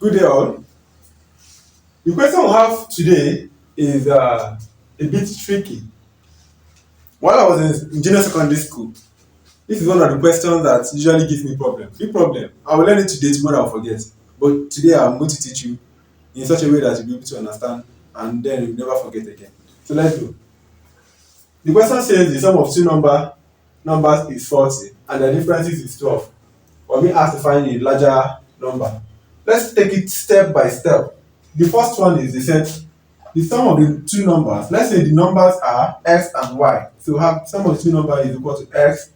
Good day all. The question we have today is a bit tricky. While I was in junior secondary school, this is one of the questions that usually gives me problem. Big problem. I will learn it today, tomorrow I'll forget. But today I'm going to teach you in such a way that you'll be able to understand and then you'll never forget again. So let's go. The question says the sum of two numbers is 40 and the differences is 12. But we asked to find a larger number. Let's take it step by step. The first one is they said the sum of the two numbers. Let's say the numbers are x and y. So have sum of the two numbers is equal to x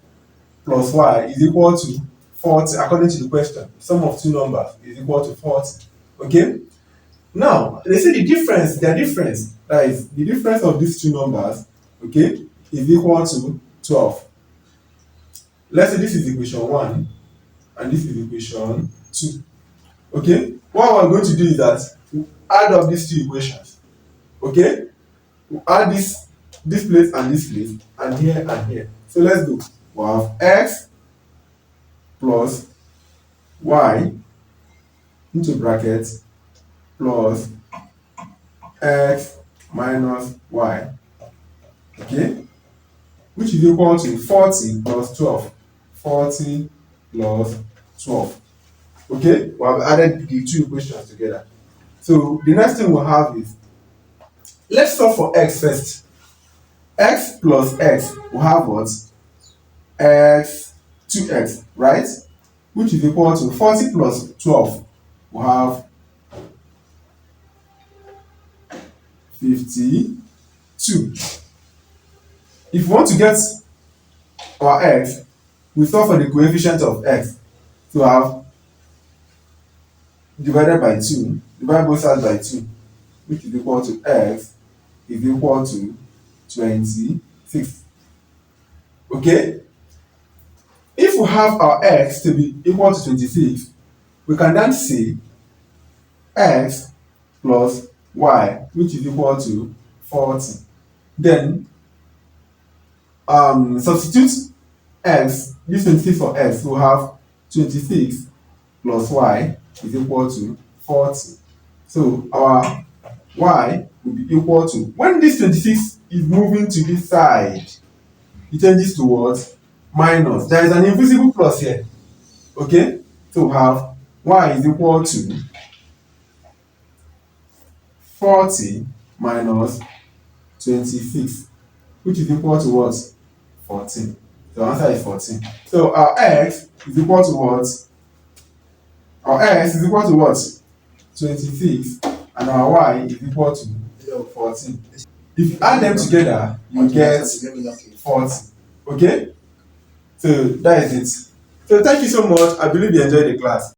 plus y is equal to 40 according to the question. Sum of two numbers is equal to 40. Okay? Now they say the difference, that is the difference of these two numbers, okay, is equal to 12. Let's say this is equation 1 and this is equation 2. Okay, what we're going to do is that we add up these two equations. Okay, we add this place and this place and here and here. So let's go. We have x plus y into bracket plus x minus y. Okay, which is equal to 40 plus 12. 40 plus 12. Okay, we have added the two equations together. So the next thing we'll have is, let's solve for x first. X plus x will have what? X, 2x, right? Which is equal to 40 plus 12 will have 52. If we want to get our x, we solve for the coefficient of x. So we have divided by 2, divide both sides by 2, which is equal to x is equal to 26. Okay? If we have our x to be equal to 26, we can then say x plus y, which is equal to 40. Then substitute x, this 26 for x, we'll have 26 plus y is equal to 40. So our y will be equal to, when this 26 is moving to this side, it changes to what? Minus. There is an invisible plus here. Okay? So we have y is equal to 40 minus 26, which is equal to what? 14. The answer is 14. So our x is equal to what? Our x is equal to what? 26, and our y is equal to 14. If you add them together, you get 40. Okay? So that is it. So thank you so much. I believe you enjoyed the class.